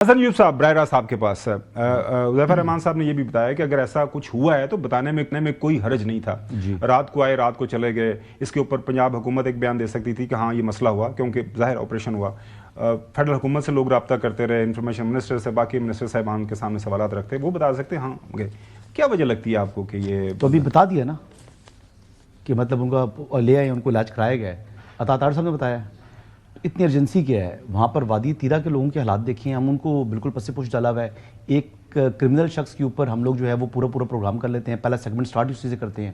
حسن ایوب صاحب براہ راست آپ کے پاس ہے. حذیفہ رحمان صاحب نے یہ بھی بتایا کہ اگر ایسا کچھ ہوا ہے تو بتانے میں کوئی حرج نہیں تھا. رات کو آئے رات کو چلے گئے. اس کے اوپر پنجاب حکومت ایک بیان دے سکتی تھی کہ ہاں یہ مسئلہ ہوا کیونکہ ظاہر آپریشن ہوا. فیڈرل حکومت سے لوگ رابطہ کرتے رہے, انفارمیشن منسٹر سے, باقی منسٹر صاحبان کے سامنے سوالات رکھتے, وہ بتا سکتے ہاں گئے. کیا وجہ لگتی ہے آپ کو کہ یہ تو ابھی بتا دیا نا کہ مطلب ان کا لے آئے, ان کو علاج کرایا گیا ہے. عطا طاہر صاحب نے بتایا اتنی ارجنسی کیا ہے. وہاں پر وادی تیرہ کے لوگوں کے حالات دیکھیں, ہم ان کو بالکل پس پوچھ ڈالا ہوا ہے. ایک کرمنل شخص کے اوپر ہم لوگ جو ہے وہ پورا پروگرام کر لیتے ہیں, پہلا سیگمنٹ سٹارٹ اسی سے کرتے ہیں.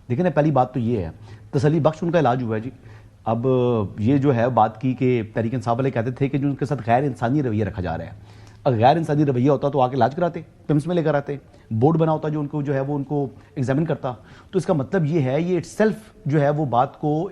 دیکھیں نا, پہلی بات تو یہ ہے تسلی بخش ان کا علاج ہوا ہے جی. اب یہ جو ہے بات کی کہ تحریک انصاف والے کہتے تھے کہ جو ان کے ساتھ غیر انسانی رویہ رکھا جا رہا ہے, اگر غیر انسانی رویہ ہوتا تو آ کے علاج کراتے, پمس میں لے کر آتے, بورڈ بنا ہوتا جو ان کو جو ہے وہ ان کو ایگزامن کرتا. تو اس کا مطلب یہ ہے, یہ اٹ سیلف جو ہے وہ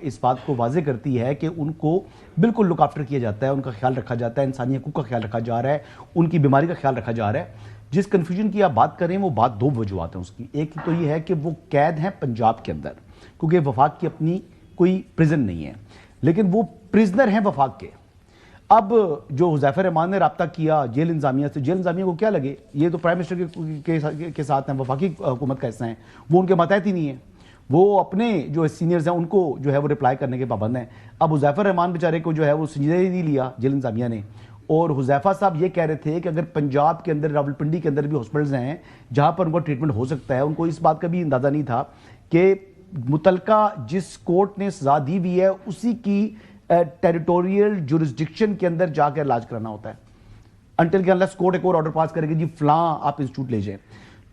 اس بات کو واضح کرتی ہے کہ ان کو بالکل لک آفٹر کیا جاتا ہے, ان کا خیال رکھا جاتا ہے, انسانی حقوق کا خیال رکھا جا رہا ہے, ان کی بیماری کا خیال رکھا جا رہا ہے. جس کنفیوژن کی آپ بات کریں وہ بات دو وجوہات ہیں اس کی. ایک تو یہ ہے کہ وہ قید ہیں پنجاب کے اندر کیونکہ وفاق کی اپنی کوئی پرزن نہیں ہے, لیکن وہ پرزنر ہیں وفاق کے. اب جو حذیفہ رحمان نے رابطہ کیا جیل انتظامیہ سے, جیل انتظامیہ کو کیا لگے یہ تو پرائم منسٹر کے ساتھ ہیں, وفاقی حکومت کا حصہ ہیں, وہ ان کے ماتحت ہی نہیں ہیں, وہ اپنے جو سینئرز ہیں ان کو جو ہے وہ رپلائی کرنے کے پابند ہیں. اب حذیفہ رحمان بیچارے کو جو ہے وہ سنجیدہ ہی نہیں لیا جیل انتظامیہ نے. اور حذیفہ صاحب یہ کہہ رہے تھے کہ اگر پنجاب کے اندر راولپنڈی کے اندر بھی ہاسپٹلز ہیں جہاں پر ان کو ٹریٹمنٹ ہو سکتا ہے, ان کو اس بات کا بھی اندازہ نہیں تھا کہ متعلقہ جس کورٹ نے سزا دی ہوئی ہے اسی کی ٹیریٹوریل جورسڈکشن کے اندر جا کے علاج کرانا ہوتا ہے, انٹل کہ انلیس کورٹ ایک اور آرڈر پاس کرے گی جی فلاں آپ انسٹیٹیوٹ لے جائیں.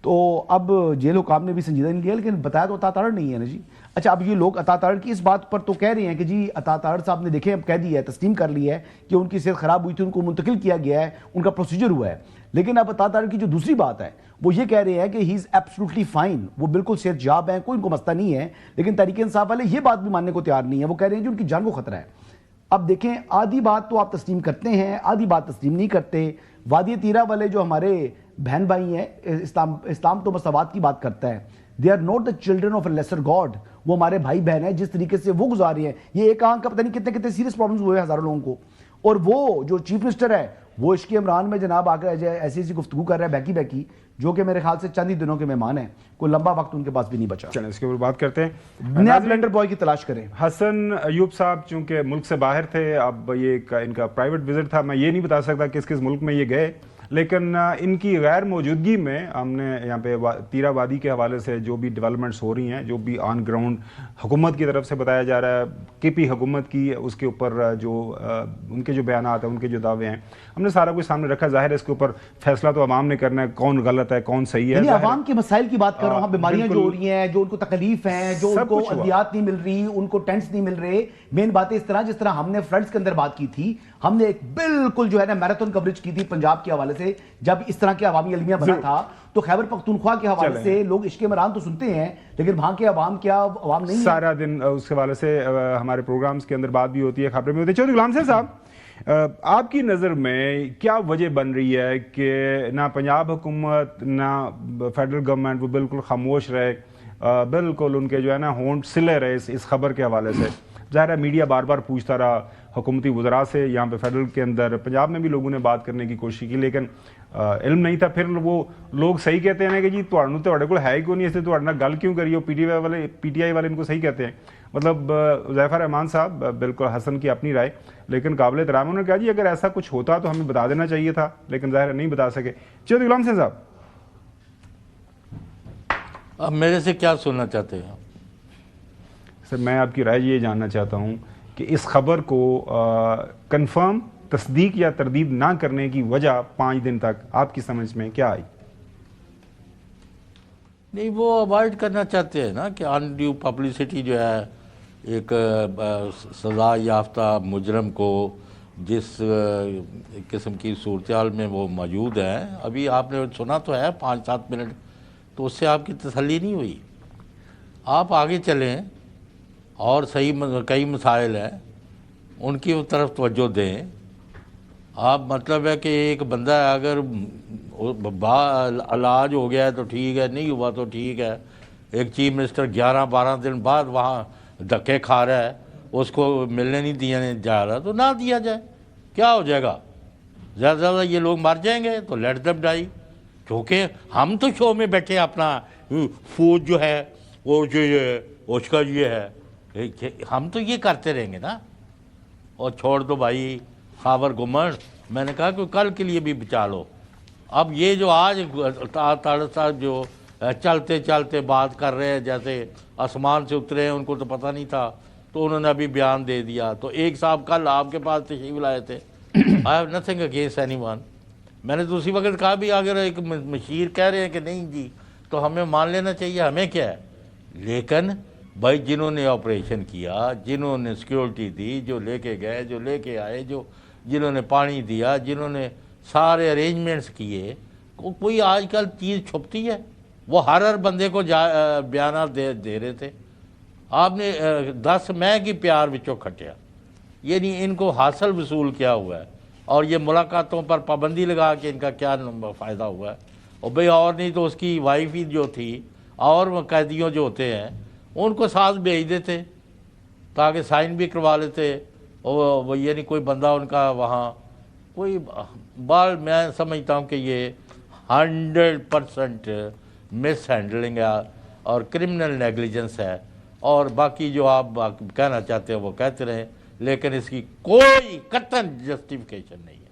تو اب جیل حکام نے بھی سنجیدہ نہیں لیا, لیکن بتایا تو عطا طاہر نہیں ہے نا جی. اچھا, اب یہ لوگ عطا طاہر کی اس بات پر تو کہہ رہے ہیں کہ جی عطا طاہر صاحب نے دیکھیں اب کہہ دیا ہے, تسلیم کر لی ہے کہ ان کی صحت خراب ہوئی تھی, ان کو منتقل کیا گیا ہے, ان کا پروسیجر ہوا ہے. لیکن اب عطا طاہر کی جو دوسری بات ہے وہ یہ کہہ رہے ہیں کہ ہی از ایبسولوٹلی فائن, وہ بالکل صحت یاب ہیں, کوئی ان کو مسئلہ نہیں ہے. لیکن تحریک انصاف والے یہ بات بھی ماننے کو تیار نہیں ہے, وہ کہہ رہے ہیں کہ ان کی جان کو خطرہ ہے. اب دیکھیں, آدھی بات تو آپ تسلیم کرتے ہیں, آدھی بات تسلیم نہیں کرتے. وادی تیرہ والے جو ہمارے بہن بھائی ہیں, اسلام تو مساوات کی بات کرتا ہے, they are not the children of a lesser god, وہ ہمارے بھائی بہن ہیں. جس طریقے سے وہ گزار رہے ہیں, یہ ایک آنکھ کا پتہ نہیں کتنے سیریس پرابلمز ہوئے ہزاروں لوگوں کو. اور وہ جو چیف منسٹر ہے وہ عشق عمران میں جناب آ کر ایسی گفتگو کر رہا ہے بیکی, جو کہ میرے خیال سے چند ہی دنوں کے مہمان ہیں, کوئی لمبا وقت ان کے پاس بھی نہیں بچا. چلیں اس کے اوپر بات کرتے ہیں. نیا بلینڈر بوائے کی تلاش کریں. حسن ایوب صاحب چونکہ ملک سے باہر تھے, اب یہ ان کا پرائیویٹ وزٹ تھا, میں یہ نہیں بتا سکتا کس ملک میں یہ گئے, لیکن ان کی غیر موجودگی میں ہم نے یہاں پہ تیرہ وادی کے حوالے سے جو بھی ڈیولپمنٹس ہو رہی ہیں, جو بھی آن گراؤنڈ حکومت کی طرف سے بتایا جا رہا ہے, کے پی حکومت کی اس کے اوپر جو ان کے جو بیانات ہیں, ان کے جو دعوے ہیں, ہم نے سارا کچھ سامنے رکھا. ظاہر ہے اس کے اوپر فیصلہ تو عوام نے کرنا ہے, کون غلط ہے کون صحیح ہے. عوام کے مسائل کی بات کر رہا ہوں, بیماریاں جو ہو رہی ہیں, جو ان کو تکلیف ہیں, جو ان کو ادویات نہیں مل رہی, ان کو ٹینٹس نہیں مل رہے. مین باتیں اس طرح جس طرح ہم نے فلڈز کے اندر بات کی تھی, ہم نے ایک بالکل جو ہے نا میراتھن کوریج کی تھی پنجاب کے حوالے سے, جب اس طرح کے عوامی المیہ بنا تھا. تو خیبر پختونخوا کے حوالے سے لوگ عشق عمران تو سنتے ہیں, لیکن وہاں کے عوام نہیں, سارا دن اس حوالے سے ہمارے پروگرامز کے اندر بات بھی ہوتی ہے, خبریں بھی ہوتی ہیں. چودھری غلام صاحب, آپ کی نظر میں کیا وجہ بن رہی ہے کہ نہ پنجاب حکومت نہ فیڈرل گورنمنٹ وہ بالکل خاموش رہے, بالکل ان کے جو ہے نا ہونٹ سلے رہے اس خبر کے حوالے سے؟ ظاہر ہے میڈیا بار بار پوچھتا رہا حکومتی وزراء سے, یہاں پہ فیڈرل کے اندر پنجاب میں بھی لوگوں نے بات کرنے کی کوشش کی, لیکن علم نہیں تھا. پھر وہ لوگ صحیح کہتے ہیں کہ جی تھوڑے کو ہے کیوں نہیں, اس لیے تھوڑے نال گل کیوں کری ہو. پی ٹی آئی والے ان کو صحیح کہتے ہیں. مطلب حذیفہ رحمان صاحب بالکل حسن کی اپنی رائے, لیکن قابل احترام انہوں نے کہا جی اگر ایسا کچھ ہوتا تو ہمیں بتا دینا چاہیے تھا, لیکن ظاہر نہیں بتا سکے. چودھری غلام صاحب, اب میرے سے کیا سننا چاہتے ہیں؟ سر میں آپ کی رائے یہ جاننا چاہتا ہوں کہ اس خبر کو کنفرم, تصدیق یا تردید نہ کرنے کی وجہ 5 دن تک آپ کی سمجھ میں کیا آئی؟ نہیں, وہ اوائڈ کرنا چاہتے ہیں نا کہ ان ڈیو پبلسٹی جو ہے ایک سزا یافتہ مجرم کو جس قسم کی صورتحال میں وہ موجود ہیں. ابھی آپ نے سنا تو ہے 5-7 منٹ, تو اس سے آپ کی تسلی نہیں ہوئی. آپ آگے چلیں اور کئی مسائل ہیں ان کی طرف توجہ دیں. آپ مطلب ہے کہ ایک بندہ اگر علاج ہو گیا ہے تو ٹھیک ہے, نہیں ہوا تو ٹھیک ہے. ایک چیف منسٹر 11-12 دن بعد وہاں دھکے کھا رہا ہے, اس کو ملنے نہیں دیا جا رہا, تو نہ دیا جائے, کیا ہو جائے گا؟ زیادہ سے زیادہ یہ لوگ مر جائیں گے تو لیٹ دم ڈائی. کیونکہ ہم تو شو میں بیٹھے اپنا فوج جو ہے وہ جو اس کا یہ ہے، ہم تو یہ کرتے رہیں گے نا. اور چھوڑ دو بھائی خاور گمنڈ، میں نے کہا کہ کل کے لیے بھی بچا لو. اب یہ جو آج طارق صاحب جو چلتے چلتے بات کر رہے ہیں جیسے آسمان سے اترے ہیں، ان کو تو پتہ نہیں تھا، تو انہوں نے ابھی بیان دے دیا. تو ایک صاحب کل آپ کے پاس تشریف لائے تھے. I have nothing against any one. میں نے دوسری وقت کہا بھی اگر ایک مشیر کہہ رہے ہیں کہ نہیں جی تو ہمیں مان لینا چاہیے، ہمیں کیا ہے. لیکن بھائی جنہوں نے آپریشن کیا، جنہوں نے سیکیورٹی دی، جو لے کے گئے، جو لے کے آئے، جنہوں نے پانی دیا، جنہوں نے سارے ارینجمنٹس کیے، کوئی آج کل چیز چھپتی ہے؟ وہ ہر بندے کو بیانات دے رہے تھے. آپ نے 10 ماہ کی پیار وچوں کھٹیا. یعنی ان کو حاصل وصول کیا ہوا ہے، اور یہ ملاقاتوں پر پابندی لگا کے ان کا کیا فائدہ ہوا ہے. اور بھئی اور نہیں تو اس کی وائف ہی جو تھی اور وہ قیدیوں جو ہوتے ہیں ان کو ساتھ بھیج دیتے تاکہ سائن بھی کروا لیتے. اور یعنی کوئی بندہ ان کا وہاں کوئی بال، میں سمجھتا ہوں کہ یہ 100% مس ہینڈلنگ ہے اور کرمنل نیگلیجنس ہے. اور باقی جو آپ کہنا چاہتے ہیں وہ کہتے رہیں، لیکن اس کی کوئی قطعاً جسٹیفیکیشن نہیں ہے.